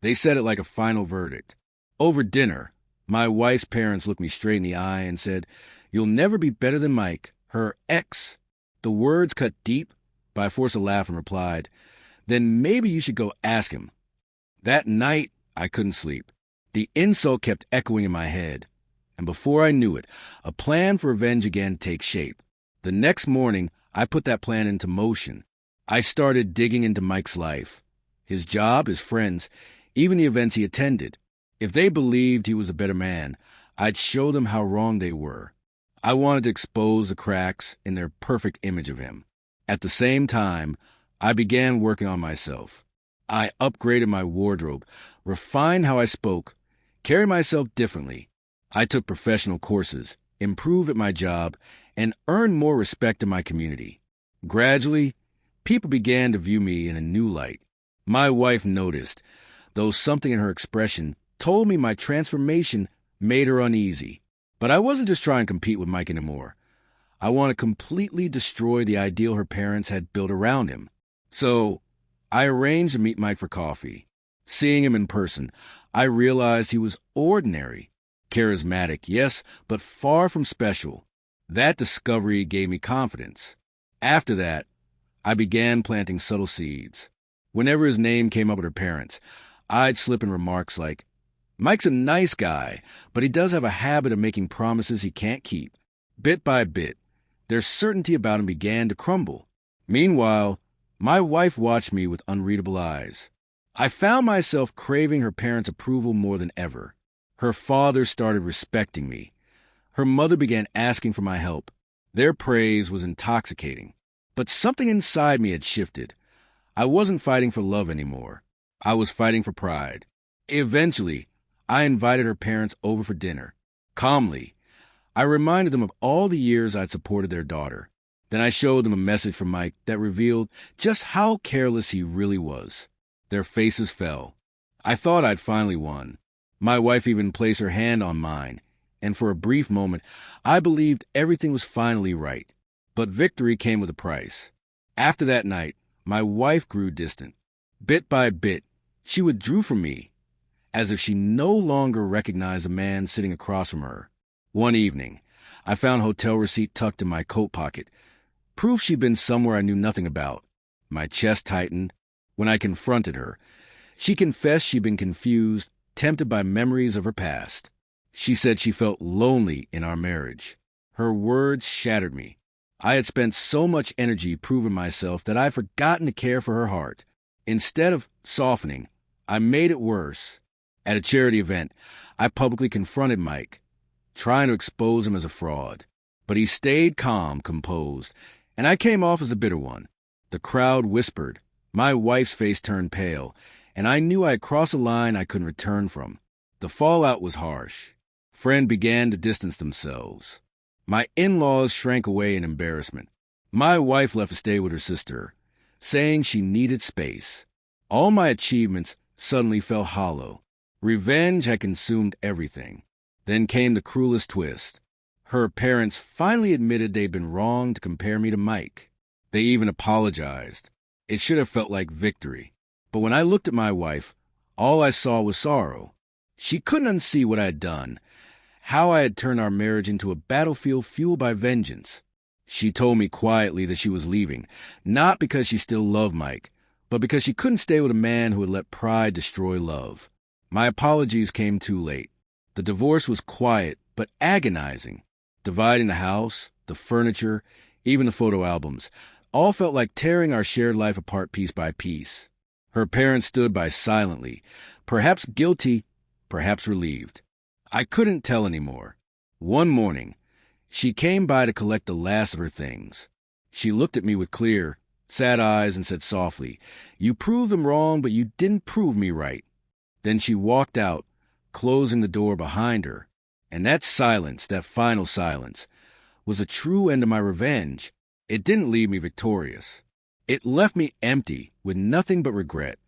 They said it like a final verdict. Over dinner, my wife's parents looked me straight in the eye and said, "You'll never be better than Mike, her ex." The words cut deep, but I forced a laugh and replied, "Then maybe you should go ask him." That night, I couldn't sleep. The insult kept echoing in my head. And before I knew it, a plan for revenge began to take shape. The next morning, I put that plan into motion. I started digging into Mike's life. His job, his friends, even the events he attended. If they believed he was a better man, I'd show them how wrong they were. I wanted to expose the cracks in their perfect image of him. At the same time, I began working on myself. I upgraded my wardrobe, refined how I spoke, carried myself differently. I took professional courses, improved at my job, and earned more respect in my community. Gradually, people began to view me in a new light. My wife noticed, though something in her expression told me my transformation made her uneasy. But I wasn't just trying to compete with Mike anymore. I wanted to completely destroy the ideal her parents had built around him. So, I arranged to meet Mike for coffee. Seeing him in person, I realized he was ordinary. Charismatic, yes, but far from special. That discovery gave me confidence. After that, I began planting subtle seeds. Whenever his name came up with her parents, I'd slip in remarks like, "Mike's a nice guy, but he does have a habit of making promises he can't keep." Bit by bit, their certainty about him began to crumble. Meanwhile, my wife watched me with unreadable eyes. I found myself craving her parents' approval more than ever. Her father started respecting me. Her mother began asking for my help. Their praise was intoxicating. But something inside me had shifted. I wasn't fighting for love anymore. I was fighting for pride. Eventually, I invited her parents over for dinner. Calmly, I reminded them of all the years I'd supported their daughter. Then I showed them a message from Mike that revealed just how careless he really was. Their faces fell. I thought I'd finally won. My wife even placed her hand on mine, and for a brief moment, I believed everything was finally right. But victory came with a price. After that night, my wife grew distant. Bit by bit, she withdrew from me, as if she no longer recognized a man sitting across from her. One evening, I found a hotel receipt tucked in my coat pocket, proof she'd been somewhere I knew nothing about. My chest tightened. When I confronted her, she confessed she'd been confused, tempted by memories of her past. She said she felt lonely in our marriage. Her words shattered me. I had spent so much energy proving myself that I'd forgotten to care for her heart. Instead of softening, I made it worse. At a charity event, I publicly confronted Mike, trying to expose him as a fraud. But he stayed calm, composed, and I came off as a bitter one. The crowd whispered. My wife's face turned pale, and I knew I had crossed a line I couldn't return from. The fallout was harsh. Friends began to distance themselves. My in-laws shrank away in embarrassment. My wife left to stay with her sister, saying she needed space. All my achievements suddenly fell hollow. Revenge had consumed everything. Then came the cruelest twist. Her parents finally admitted they'd been wrong to compare me to Mike. They even apologized. It should have felt like victory. But when I looked at my wife, all I saw was sorrow. She couldn't unsee what I had done, how I had turned our marriage into a battlefield fueled by vengeance. She told me quietly that she was leaving, not because she still loved Mike, but because she couldn't stay with a man who had let pride destroy love. My apologies came too late. The divorce was quiet, but agonizing. Dividing the house, the furniture, even the photo albums, all felt like tearing our shared life apart piece by piece. Her parents stood by silently, perhaps guilty, perhaps relieved. I couldn't tell anymore. One morning, she came by to collect the last of her things. She looked at me with clear, sad eyes and said softly, "You proved them wrong, but you didn't prove me right." Then she walked out, closing the door behind her. And that silence, that final silence, was a true end to my revenge. It didn't leave me victorious. It left me empty, with nothing but regret.